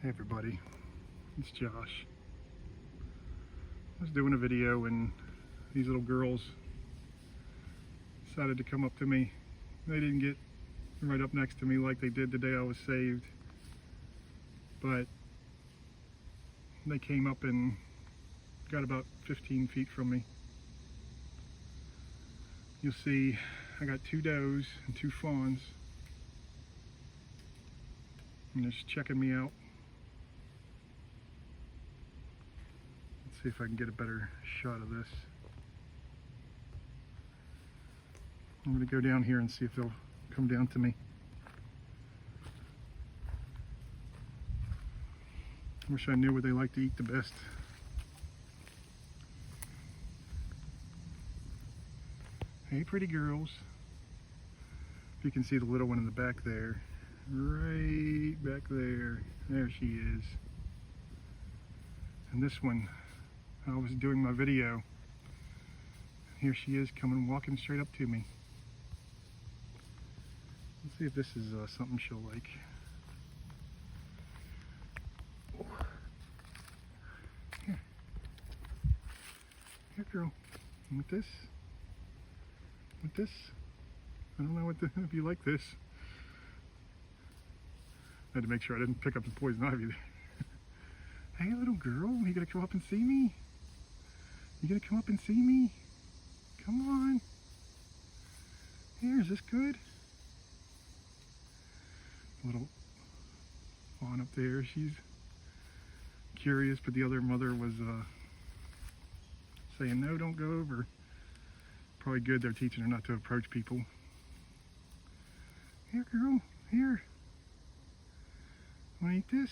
Hey everybody, it's Josh. I was doing a video and these little girls decided to come up to me. They didn't get right up next to me like they did the day I was saved, but they came up and got about 15 feet from me. You'll see I got 2 does and 2 fawns, and they're just checking me out. See if I can get a better shot of this. I'm going to go down here and see if they'll come down to me. Wish I knew where they like to eat the best. Hey pretty girls. If you can see the little one in the back there. Right back there. There she is. And this one, I was doing my video. Here she is coming, walking straight up to me. Let's see if this is something she'll like. Here. Here, girl. With this? With this? I don't know if you like this. I had to make sure I didn't pick up the poison ivy there. Hey, little girl, you gonna come up and see me? You gonna come up and see me? Come on. Here, is this good? Little fawn up there, she's curious, but the other mother was saying, no, don't go over. Probably good they're teaching her not to approach people. Here, girl, here. Wanna eat this?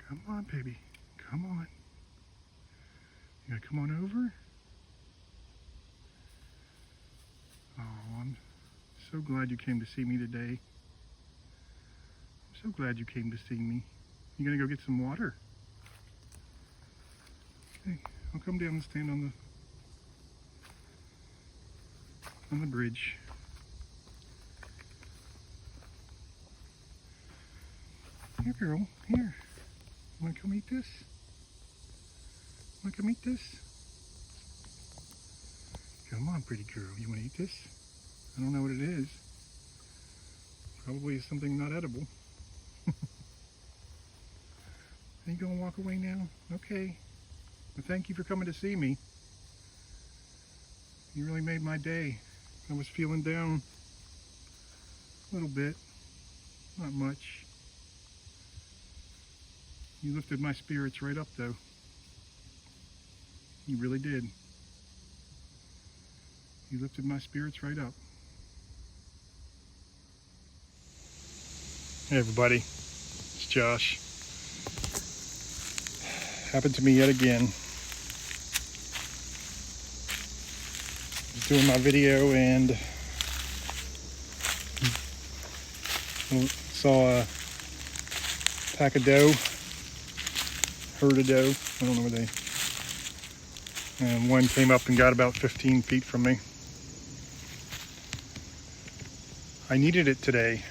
Come on, baby. Come on. You gonna come on over? Oh, I'm so glad you came to see me today. I'm so glad you came to see me. You gonna go get some water? Okay, I'll come down and stand on the bridge. Here, girl. Here. Want to come eat this? Want to come eat this? Come on, pretty girl. You want to eat this? I don't know what it is. Probably something not edible. Are you going to walk away now? Okay. Well, thank you for coming to see me. You really made my day. I was feeling down a little bit. Not much. You lifted my spirits right up, though. You really did. You lifted my spirits right up. Hey everybody, it's Josh. Happened to me yet again. I was doing my video and saw a pack of doe. Herd of doe, I don't know where and one came up and got about 15 feet from me. I needed it today.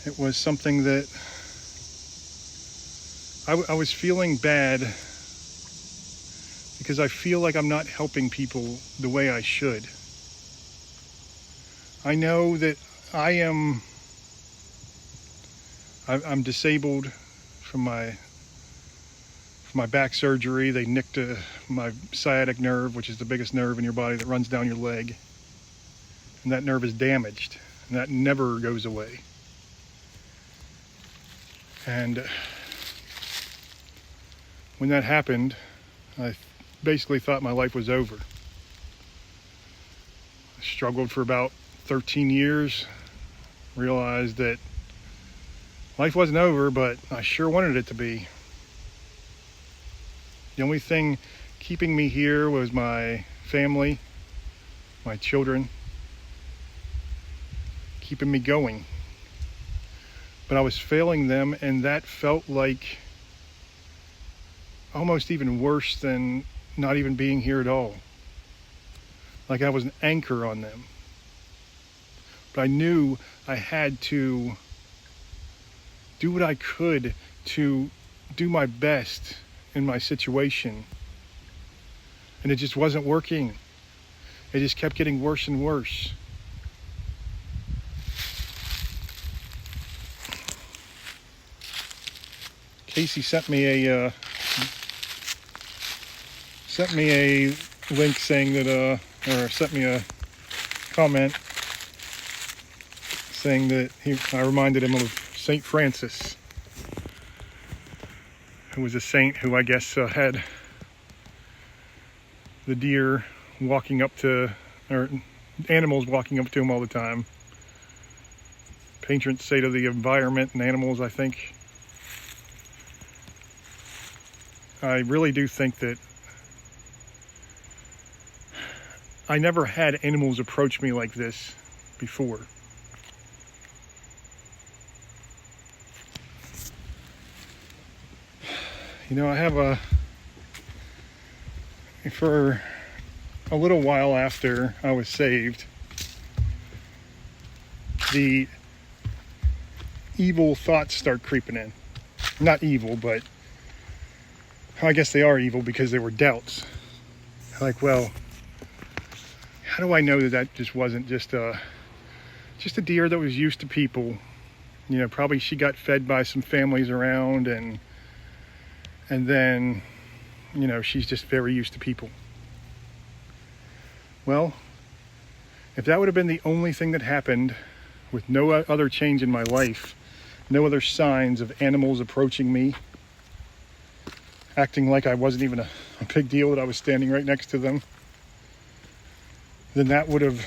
It was something that I was feeling bad because I feel like I'm not helping people the way I should. I know that I'm disabled from my back surgery. They nicked my sciatic nerve, which is the biggest nerve in your body that runs down your leg. And that nerve is damaged, and that never goes away. And when that happened, I basically thought my life was over. I struggled for about 13 years, realized that life wasn't over, but I sure wanted it to be. The only thing keeping me here was my family, my children, keeping me going. But I was failing them, and that felt like almost even worse than not even being here at all. like I was an anchor on them. But I knew I had to do what I could to do my best in my situation. And it just wasn't working. It just kept getting worse and worse. Casey sent me a link saying that or sent me a comment saying that I reminded him of Saint Francis, who was a saint who I guess had the deer walking up to, or animals walking up to him all the time. Patron saint of the environment and animals, I think. I really do think that I never had animals approach me like this before. You know, I have for a little while after I was saved, the evil thoughts start creeping in. Not evil, but I guess they are evil because they were doubts. Like, well, how do I know that just wasn't just a deer that was used to people? You know, probably she got fed by some families around, and then, you know, she's just very used to people. Well, if that would have been the only thing that happened, with no other change in my life, no other signs of animals approaching me, acting like I wasn't even a big deal, that I was standing right next to them, then that would have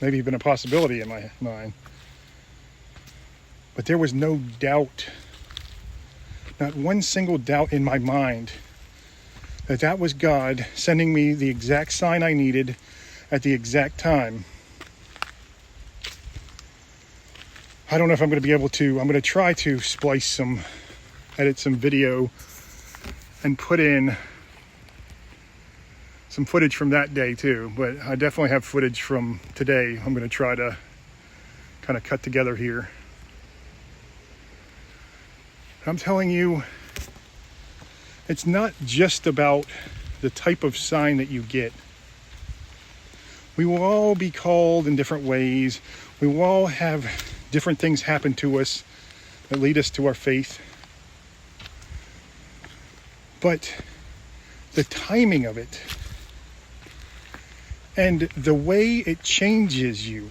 maybe been a possibility in my mind. But there was no doubt, not one single doubt in my mind, that was God sending me the exact sign I needed at the exact time. I don't know if I'm going to be able to. I'm going to try to edit some video and put in some footage from that day too. But I definitely have footage from today. I'm going to try to kind of cut together here. I'm telling you, it's not just about the type of sign that you get. We will all be called in different ways. We will all have different things happen to us that lead us to our faith. But the timing of it and the way it changes you,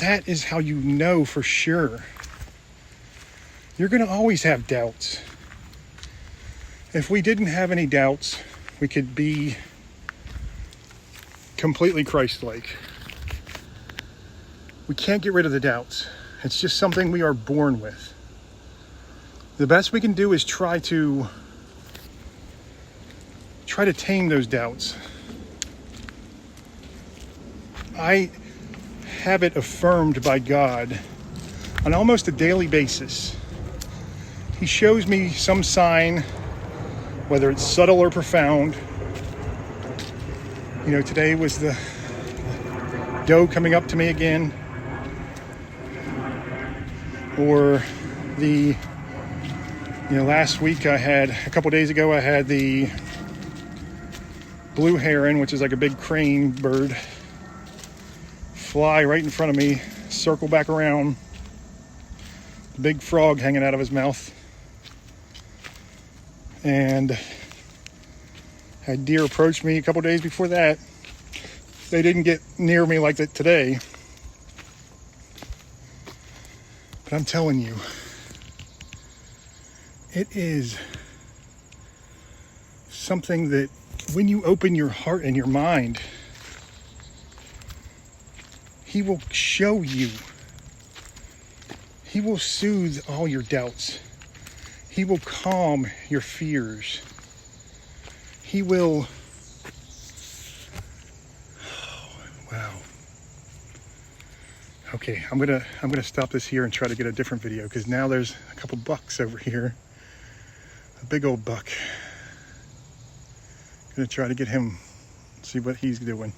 that is how you know for sure. You're going to always have doubts. If we didn't have any doubts, we could be completely Christ-like. We can't get rid of the doubts. It's just something we are born with. The best we can do is try to tame those doubts. I have it affirmed by God on almost a daily basis. He shows me some sign, whether it's subtle or profound. You know, today was the doe coming up to me again. Or last week a couple days ago, I had the blue heron, which is like a big crane bird, fly right in front of me, circle back around, big frog hanging out of his mouth. And had deer approach me a couple days before that. They didn't get near me like that today. But I'm telling you, it is something that when you open your heart and your mind, He will show you. He will soothe all your doubts. He will calm your fears. He will... Oh, wow. Okay, I'm gonna stop this here and try to get a different video, because now there's a couple bucks over here. A big old buck. Gonna try to get him See what he's doing.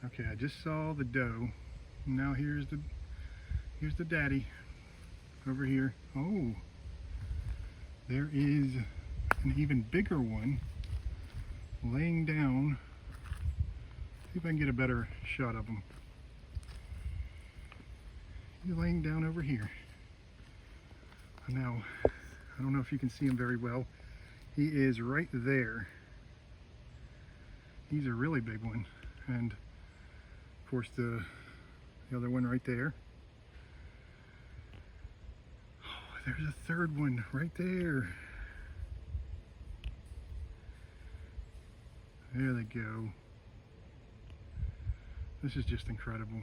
Okay, I just saw the doe. Now here's the daddy over here. Oh, there is an even bigger one laying down. See if I can get a better shot of him. He's laying down over here. Now, I don't know if you can see him very well. He is right there. He's a really big one. And of course the other one right there. Oh, there's a third one right there. There they go. This is just incredible.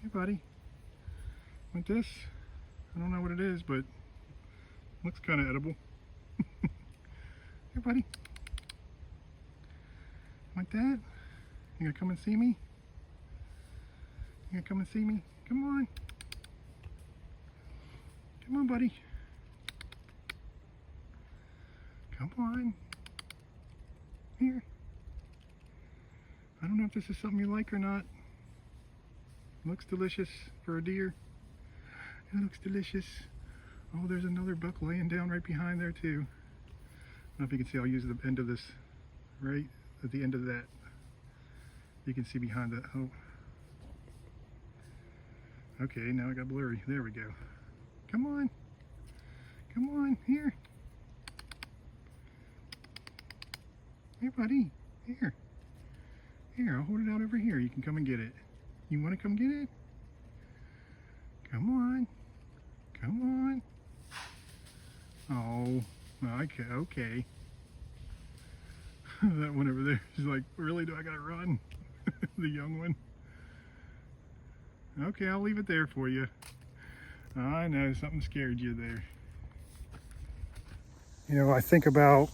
Hey buddy, want this? I don't know what it is, but looks kind of edible. Hey buddy, want that? You gonna come and see me? You gonna come and see me? Come on. Come on, buddy. Come on. Here. I don't know if this is something you like or not. Looks delicious for a deer. It looks delicious. Oh, there's another buck laying down right behind there too. I don't know if you can see, I'll use the end of this right at the end of that. You can see behind that. Oh. Okay, now I got blurry. There we go. Come on. Come on, here. Hey buddy, here. Here, I'll hold it out over here. You can come and get it. You want to come get it? Come on. Come on. Oh, okay. That one over there is like, really, do I gotta run? The young one. Okay, I'll leave it there for you. I know, something scared you there. You know, I think about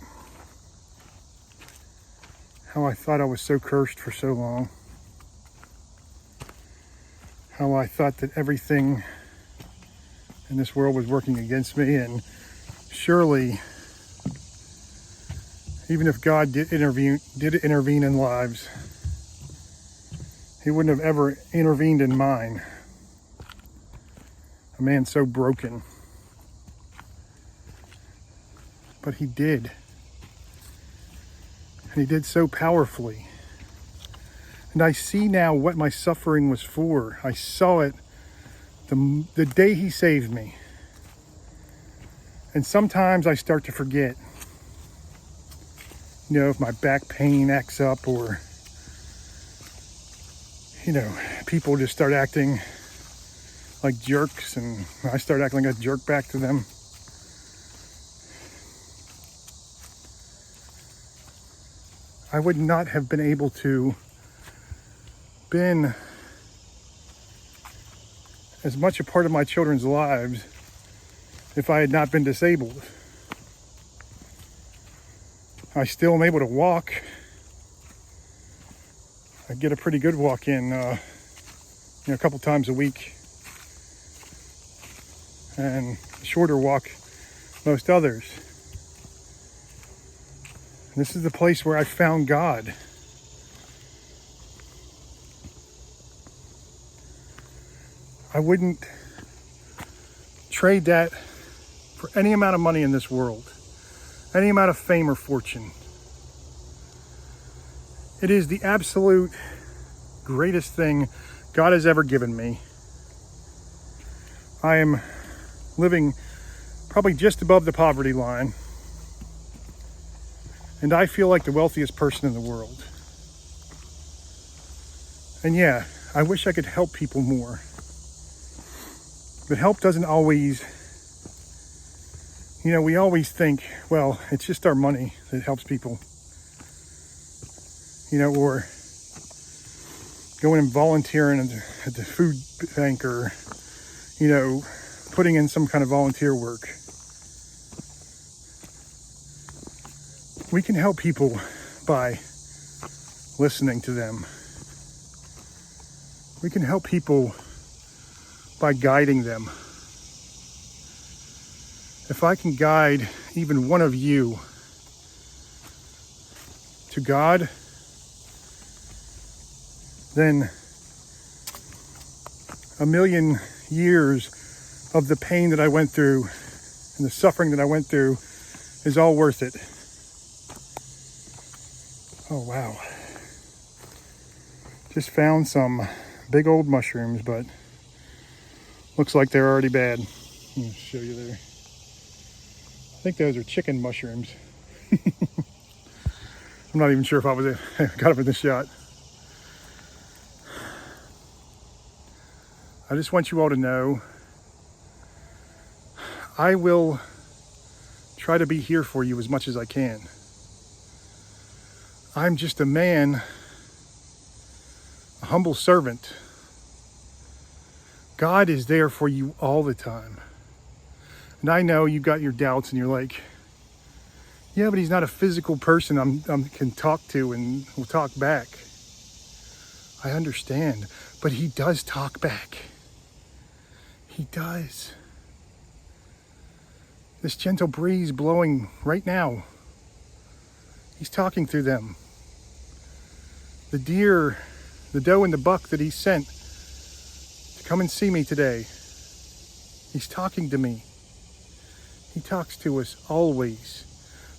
how I thought I was so cursed for so long. How I thought that everything in this world was working against me, and surely, even if God did intervene in lives, He wouldn't have ever intervened in mine. A man so broken. But He did. And He did so powerfully. And I see now what my suffering was for. I saw it the day He saved me. And sometimes I start to forget. You know, if my back pain acts up, or, you know, people just start acting like jerks, and I start acting like a jerk back to them. I would not have been able to been as much a part of my children's lives if I had not been disabled. I still am able to walk. I get a pretty good walk in, a couple times a week, and a shorter walk most others. This is the place where I found God. I wouldn't trade that for any amount of money in this world, any amount of fame or fortune. It is the absolute greatest thing God has ever given me. I am living probably just above the poverty line, and I feel like the wealthiest person in the world. And yeah, I wish I could help people more. But help doesn't always, we always think, well, it's just our money that helps people. Or going and volunteering at the food bank, or, putting in some kind of volunteer work. We can help people by listening to them. We can help people by guiding them. If I can guide even one of you to God, then a million years of the pain that I went through and the suffering that I went through is all worth it. Oh wow. Just found some big old mushrooms, but looks like they're already bad. Let me show you there. I think those are chicken mushrooms. I'm not even sure if I got them in the shot. I just want you all to know I will try to be here for you as much as I can. I'm just a man, a humble servant. God is there for you all the time. And I know you got your doubts and you're like, yeah, but he's not a physical person I can talk to and will talk back. I understand, but he does talk back. He does. This gentle breeze blowing right now, he's talking through them. The deer, the doe and the buck that he sent to come and see me today, he's talking to me. He talks to us always.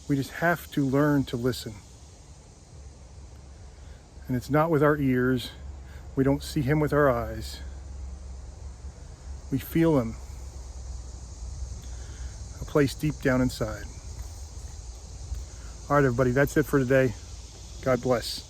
We just have to learn to listen. And it's not with our ears. We don't see him with our eyes. We feel him. A place deep down inside. All right, everybody, that's it for today. God bless.